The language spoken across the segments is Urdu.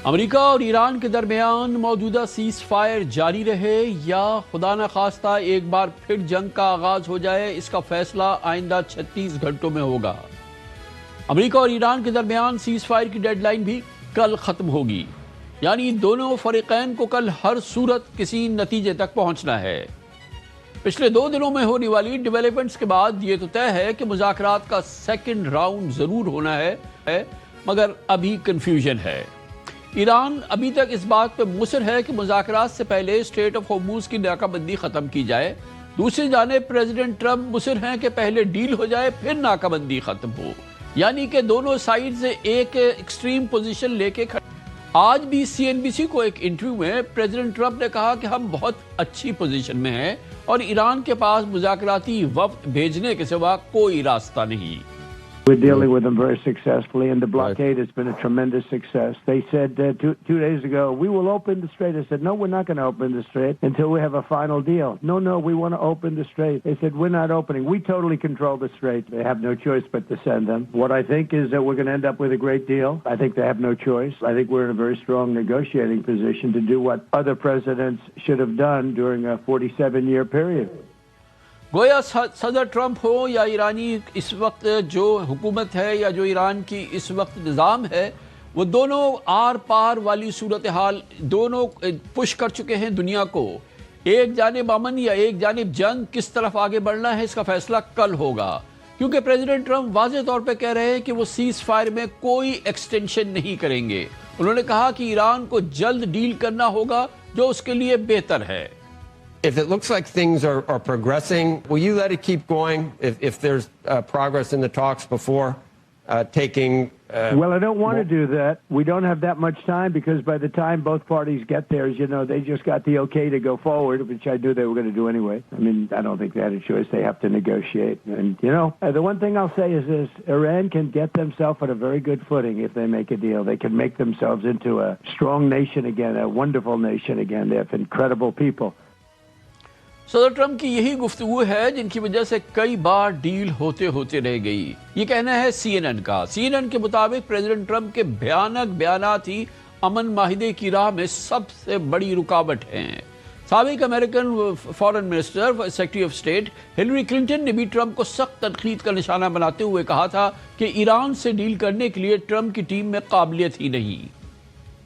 امریکہ اور ایران کے درمیان موجودہ سیز فائر جاری رہے یا خدا نخواستہ ایک بار پھر جنگ کا آغاز ہو جائے، اس کا فیصلہ آئندہ 36 گھنٹوں میں ہوگا۔ امریکہ اور ایران کے درمیان سیز فائر کی ڈیڈ لائن بھی کل ختم ہوگی، یعنی دونوں فریقین کو کل ہر صورت کسی نتیجے تک پہنچنا ہے۔ پچھلے 2 دنوں میں ہونے والی ڈیولپمنٹس کے بعد یہ تو طے ہے کہ مذاکرات کا سیکنڈ راؤنڈ ضرور ہونا ہے، مگر ابھی کنفیوژن ہے۔ ایران ابھی تک اس بات پہ مصر ہے کہ مذاکرات سے پہلے اسٹریٹ آف ہارموز کی ناکہ بندی ختم کی جائے۔ دوسری جانب پریزیڈنٹ ٹرمپ مصر ہیں کہ پہلے ڈیل ہو جائے پھر ناکہ بندی ختم ہو، یعنی کہ دونوں سائیڈ سے ایک ایکسٹریم پوزیشن لے کے کھڑے۔ آج بھی CNBC کو ایک انٹرویو میں پریزیڈنٹ ٹرمپ نے کہا کہ ہم بہت اچھی پوزیشن میں ہیں اور ایران کے پاس مذاکراتی وفد بھیجنے کے سوا کوئی راستہ نہیں۔ We're dealing with them very successfully, and the blockade has been a tremendous success. They said two days ago, we will open the strait. I said, no, we're not going to open the strait until we have a final deal. No, we want to open the strait. They said, we're not opening. We totally control the strait. They have no choice but to send them. What I think is that we're going to end up with a great deal. I think they have no choice. I think we're in a very strong negotiating position to do what other presidents should have done during a 47-year period. گویا صدر ٹرمپ ہو یا ایرانی اس وقت جو حکومت ہے یا جو ایران کی اس وقت نظام ہے، وہ دونوں آر پار والی صورتحال دونوں پش کر چکے ہیں دنیا کو۔ ایک جانب امن یا ایک جانب جنگ، کس طرف آگے بڑھنا ہے اس کا فیصلہ کل ہوگا، کیونکہ پریزیڈنٹ ٹرمپ واضح طور پہ کہہ رہے ہیں کہ وہ سیز فائر میں کوئی ایکسٹینشن نہیں کریں گے۔ انہوں نے کہا کہ ایران کو جلد ڈیل کرنا ہوگا جو اس کے لیے بہتر ہے۔ If it looks like things are progressing, will you let it keep going if there's progress in the talks before taking... Well, I don't want to do that. We don't have that much time because by the time both parties get there, you know, they just got the okay to go forward, which I knew they were going to do anyway. I mean, I don't think they had a choice. They have to negotiate. And, you know, the one thing I'll say is this: Iran can get themselves on a very good footing if they make a deal. They can make themselves into a strong nation again, a wonderful nation again. They have incredible people. صدر ٹرمپ کی یہی گفتگو ہے جن کی وجہ سے کئی بار ڈیل ہوتے رہ گئی، یہ کہنا ہے CNN کا۔ CNN کے مطابق پریزیڈنٹ ٹرمپ کے بھیانک بیانات ہی امن معاہدے کی راہ میں سب سے بڑی رکاوٹ ہیں۔ سابق American foreign minister secretary of state Hillary Clinton نے بھی ٹرمپ کو سخت تنقید کا نشانہ بناتے ہوئے کہا تھا کہ ایران سے ڈیل کرنے کے لیے ٹرمپ کی ٹیم میں قابلیت ہی نہیں۔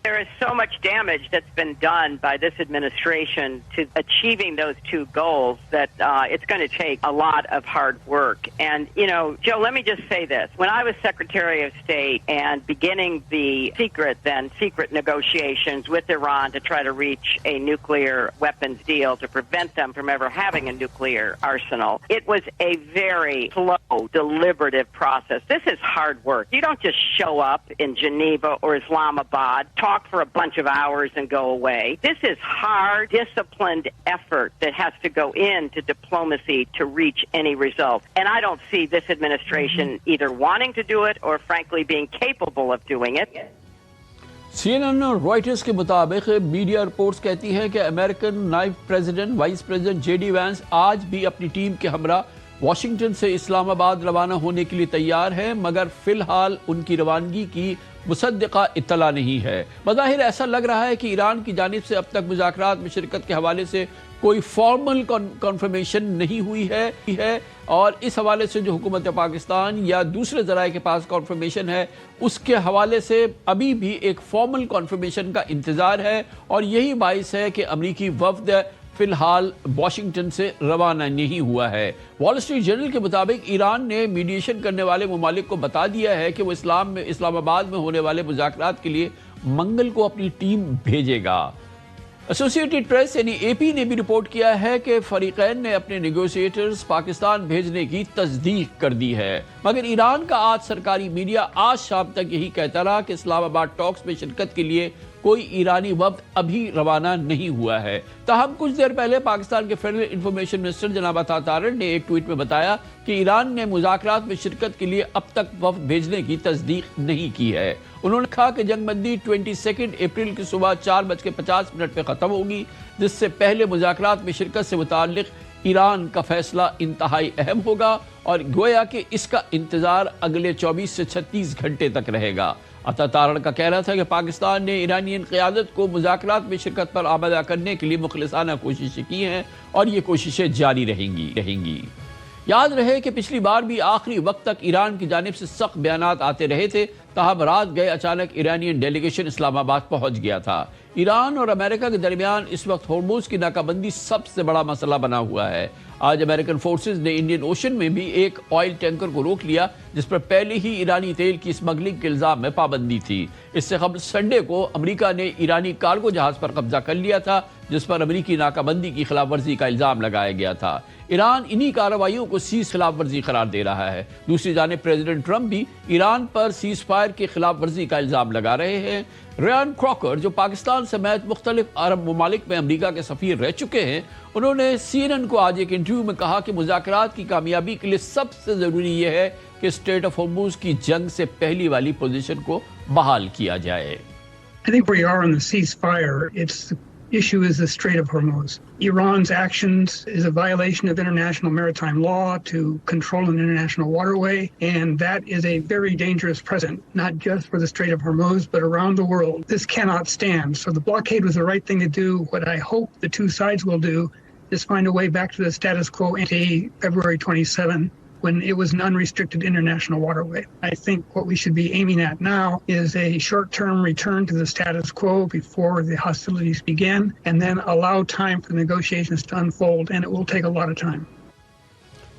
There is so much damage that's been done by this administration to achieving those two goals that it's going to take a lot of hard work. And, you know, Joe, let me just say this. When I was Secretary of State and beginning the secret negotiations with Iran to try to reach a nuclear weapons deal to prevent them from ever having a nuclear arsenal, it was a very slow, deliberative process. This is hard work. You don't just show up in Geneva or Islamabad, talk for a bunch of hours and go away. This is hard, disciplined effort that has to go into diplomacy to reach any result. And I don't see this administration either wanting to do it or frankly being capable of doing it. CNN اور رائٹرز کے مطابق میڈیا رپورٹس کہتی ہیں کہ امریکن نائب president vice president JD Vance آج بھی اپنی ٹیم کے ہمراہ واشنگٹن سے اسلام آباد روانہ ہونے کے لیے تیار ہے، مگر فی الحال ان کی روانگی کی مصدقہ اطلاع نہیں ہے۔ بظاہر ایسا لگ رہا ہے کہ ایران کی جانب سے اب تک مذاکرات میں شرکت کے حوالے سے کوئی فارمل کنفرمیشن نہیں ہوئی ہے اور اس حوالے سے جو حکومت پاکستان یا دوسرے ذرائع کے پاس کنفرمیشن ہے اس کے حوالے سے ابھی بھی ایک فارمل کنفرمیشن کا انتظار ہے، اور یہی باعث ہے کہ امریکی وفد فی الحال واشنگٹن سے روانہ نہیں ہوا ہے۔ وال اسٹریٹ جرنل کے مطابق ایران نے میڈیشن کرنے والے ممالک کو بتا دیا ہے کہ وہ اسلام آباد میں ہونے والے مذاکرات کے لیے منگل کو اپنی ٹیم بھیجے گا۔ ایسوسیٹڈ پریس یعنی AP نے بھی رپورٹ کیا ہے کہ فریقین نے اپنے نیگوشیٹرز پاکستان بھیجنے کی تصدیق کر دی ہے، مگر ایران کا آج سرکاری میڈیا آج شام تک یہی کہتا رہا کہ اسلام آباد ٹاکس میں شرکت کے لیے کوئی ایرانی وفد ابھی روانہ نہیں ہوا ہے۔ تاہم کچھ دیر پہلے پاکستان کے فیڈرل انفارمیشن منسٹر جناب عطا طارق نے ایک ٹویٹ میں بتایا کہ ایران نے مذاکرات میں شرکت کے لیے اب تک وفد بھیجنے کی تصدیق نہیں کی ہے۔ انہوں نے کہا کہ جنگ بندی 22 اپریل کی صبح 4:50 پہ ختم ہوگی، جس سے پہلے مذاکرات میں شرکت سے متعلق ایران کا فیصلہ انتہائی اہم ہوگا اور گویا کہ اس کا انتظار اگلے 24 سے 36 گھنٹے تک رہے گا۔ عطا تارڑ کا کہنا تھا کہ پاکستان نے ایرانین قیادت کو مذاکرات میں شرکت پر آمادہ کرنے کے لیے مخلصانہ کوششیں کی ہیں اور یہ کوششیں جاری رہیں گی. یاد رہے کہ پچھلی بار بھی آخری وقت تک ایران کی جانب سے سخت بیانات آتے رہے تھے، تاہم رات گئے اچانک ایرانین ڈیلیگیشن اسلام آباد پہنچ گیا تھا. ایران اور امریکہ کے درمیان اس وقت ہورموز کی ناکہ بندی سب سے بڑا مسئلہ بنا ہوا ہے. آج امریکن فورسز نے انڈین اوشن میں بھی ایک آئل ٹینکر کو روک لیا جس پر پہلے ہی ایرانی تیل کی اسمگلنگ کے الزام میں پابندی تھی. اس سے قبل سنڈے کو امریکہ نے ایرانی کارگو جہاز پر قبضہ کر لیا تھا جس پر امریکی ناکہ بندی کی خلاف ورزی کا الزام لگایا گیا تھا. ایران انہی کارروائیوں کو سیز خلاف ورزی قرار دے رہا ہے. دوسری جانب پریزیڈنٹ ٹرمپ بھی ایران پر سیز فائر کی خلاف ورزی کا الزام لگا رہے ہیں. ریان کراکر جو پاکستان سمیت مختلف عرب ممالک میں امریکہ کے سفیر رہ چکے ہیں، انہوں نے CNN کو آج ایک انٹرویو میں کہا کہ مذاکرات کی کامیابی کے لیے سب سے ضروری یہ ہے کہ اسٹریٹ آف ہورموز کی جنگ سے پہلی والی پوزیشن کو بحال کیا جائے. I think where you are on the ceasefire, the issue is the Strait of Hormuz. Iran's actions is a violation of international maritime law to control an international waterway, and that is a very dangerous precedent, not just for the Strait of Hormuz, but around the world. This cannot stand. So the blockade was the right thing to do. What I hope the two sides will do is find a way back to the status quo ante February 27, when it was an unrestricted international waterway. I think what we should be aiming at now is a short-term return to the status quo before the hostilities begin, and then allow time for negotiations to unfold, and it will take a lot of time.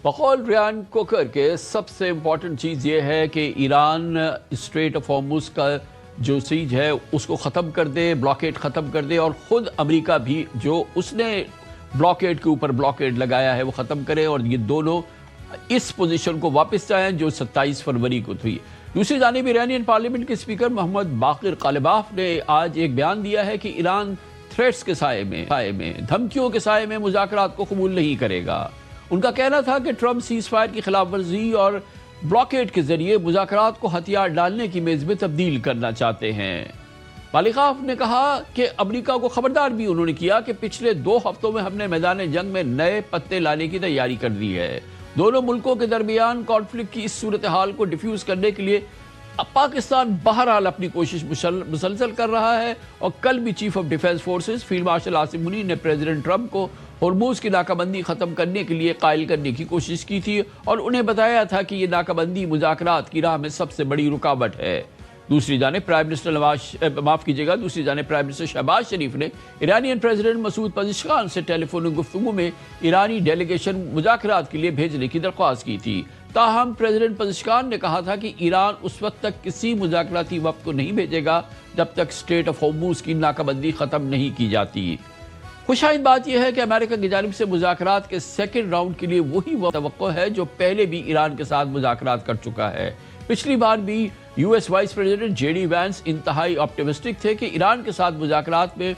بقول ریان کوکر کے سب سے امپورٹنٹ چیز یہ ہے کہ ایران اسٹریٹ آف ہورموز کا جو سیج ہے اس کو ختم کر دے، بلاکیڈ ختم کر دے، اور خود امریکہ بھی جو اس نے بلاکیڈ کے اوپر بلاکیڈ لگایا ہے وہ ختم کرے، اور یہ دونوں اس پوزیشن کو واپس جائیں جو 27 فروری کو تھی. دوسری جانب ایرانین پارلیمنٹ کے اسپیکر محمد باقر قالباف نے آج ایک بیان دیا ہے کہ ایران تھریٹس کے سائے میں دھمکیوں کے سائے میں مذاکرات کو قبول نہیں کرے گا. ان کا کہنا تھا کہ ٹرمپ سیز فائر کی خلاف ورزی اور بلاکیڈ کے ذریعے مذاکرات کو ہتھیار ڈالنے کی میز میں تبدیل کرنا چاہتے ہیں. بالیغاف نے کہا کہ امریکہ کو خبردار بھی انہوں نے کیا کہ پچھلے 2 ہفتوں میں ہم نے میدان جنگ میں نئے پتے لانے کی تیاری کر لی ہے. دونوں ملکوں کے درمیان کانفلکٹ کی اس صورتحال کو ڈیفیوز کرنے کے لیے پاکستان بہرحال اپنی کوشش مسلسل کر رہا ہے، اور کل بھی chief of defence forces field marshal Asim Munir نے پریزیڈنٹ ٹرمپ کو ہورموز کی ناکہ بندی ختم کرنے کے لیے قائل کرنے کی کوشش کی تھی اور انہیں بتایا تھا کہ یہ ناکہ بندی مذاکرات کی راہ میں سب سے بڑی رکاوٹ ہے. دوسری جانب پرائم منسٹر شہباز شریف نے ایرانین پریزیڈنٹ مسعود پزشکان سے ٹیلی فونک گفتگو میں ایرانی ڈیلیگیشن مذاکرات کے لیے بھیجنے کی درخواست کی تھی. تاہم پریزیڈنٹ پزشکان نے کہا تھا کہ ایران اس وقت تک کسی مذاکراتی وفد کو نہیں بھیجے گا جب تک اسٹریٹ آف ہورموز کی ناکہ بندی ختم نہیں کی جاتی. خوشائند بات یہ ہے کہ امریکہ کی جانب سے مذاکرات کے سیکنڈ راؤنڈ کے لیے وہی توقع ہے جو پہلے بھی ایران کے ساتھ مذاکرات کر چکا ہے. پچھلی بار بھی US vice president JD Vance انتہائی آپٹیمسٹک تھے کہ ایران کے ساتھ مذاکرات میں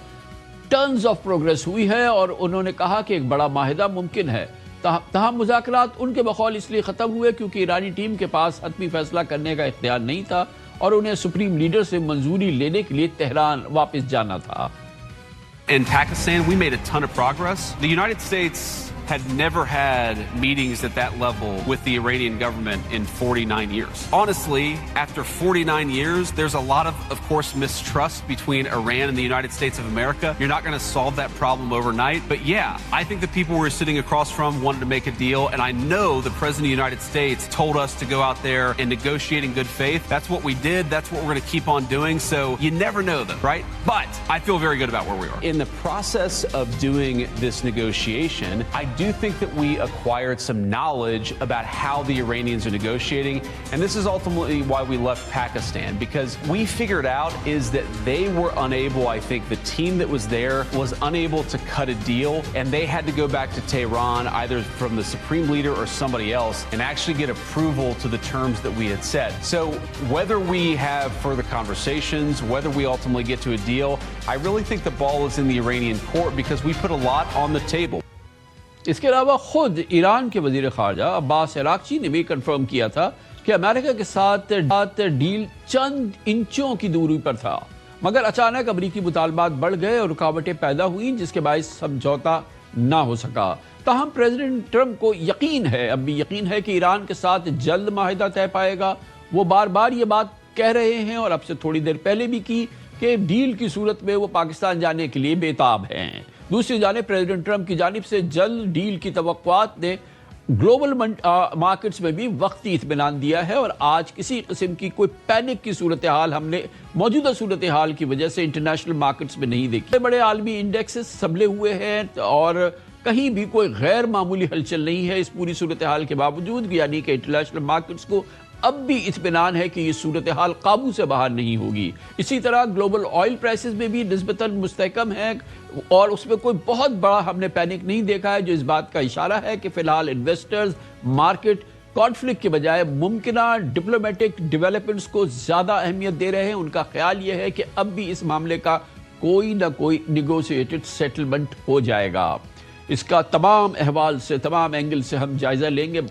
ٹرنز آف پروگریس ہوئی ہے، اور انہوں نے کہا کہ ایک بڑا معاہدہ ممکن ہے. تاہم مذاکرات ان کے بقول اس لیے ختم ہوئے کیونکہ ایرانی ٹیم کے پاس حتمی فیصلہ کرنے کا اختیار نہیں تھا اور انہیں سپریم لیڈر سے منظوری لینے کے لیے تہران واپس جانا تھا. In Pakistan, we made a ton of progress. The United States had never had meetings at that level with the Iranian government in 49 years. Honestly, after 49 years, there's a lot of course, mistrust between Iran and the United States of America. You're not going to solve that problem overnight. But yeah, I think the people we're sitting across from wanted to make a deal. And I know the President of the United States told us to go out there and negotiate in good faith. That's what we did. That's what we're going to keep on doing. So you never know them, right? But I feel very good about where we are. In the process of doing this negotiation, I do think that we acquired some knowledge about how the Iranians are negotiating, and this is ultimately why we left Pakistan, because we figured out is that they were unable, I think the team that was there was unable to cut a deal, and they had to go back to Tehran either from the supreme leader or somebody else and actually get approval to the terms that we had set. So whether we have further conversations, whether we ultimately get to a deal, I really think the ball is in the Iranian court because we put a lot on the table. اس کے علاوہ خود ایران کے وزیر خارجہ عباس عراقچی نے بھی کنفرم کیا تھا کہ امریکہ کے ساتھ ڈیل چند انچوں کی دوری پر تھا، مگر اچانک امریکی مطالبات بڑھ گئے اور رکاوٹیں پیدا ہوئیں جس کے باعث سمجھوتا نہ ہو سکا. تاہم پریزیڈنٹ ٹرمپ کو اب بھی یقین ہے کہ ایران کے ساتھ جلد معاہدہ طے پائے گا. وہ بار بار یہ بات کہہ رہے ہیں اور اب سے تھوڑی دیر پہلے بھی کی کہ ڈیل کی صورت میں وہ پاکستان جانے کے لیے بےتاب ہیں۔ دوسری جانب پریزیڈنٹ ٹرمپ کی جانب سے جلد ڈیل کی توقعات نے گلوبل مارکیٹس میں بھی وقتی اطمینان دیا ہے، اور آج کسی قسم کی کوئی پینک کی صورتحال ہم نے موجودہ صورتحال کی وجہ سے انٹرنیشنل مارکیٹس میں نہیں دیکھی۔ بڑے عالمی انڈیکسز سنبھلے ہوئے ہیں اور کہیں بھی کوئی غیر معمولی ہلچل نہیں ہے اس پوری صورتحال کے باوجود، یعنی کہ انٹرنیشنل مارکیٹس کو اب بھی اطمینان ہے کہ یہ صورتحال قابو سے باہر نہیں ہوگی۔ اسی طرح گلوبل آئل پرائسز میں بھی نسبتاً مستحکم ہے اور اس میں کوئی بہت بڑا ہم نے پینک نہیں دیکھا ہے، جو اس بات کا اشارہ ہے کہ فی الحال انویسٹرز مارکیٹ کانفلکٹ کے بجائے ممکنہ ڈپلومیٹک ڈیولپمنٹس کو زیادہ اہمیت دے رہے ہیں۔ ان کا خیال یہ ہے کہ اب بھی اس معاملے کا کوئی نہ کوئی نیگوشیٹڈ سیٹلمنٹ ہو جائے گا۔ اس کا تمام احوال سے، تمام اینگل سے ہم جائزہ لیں گے۔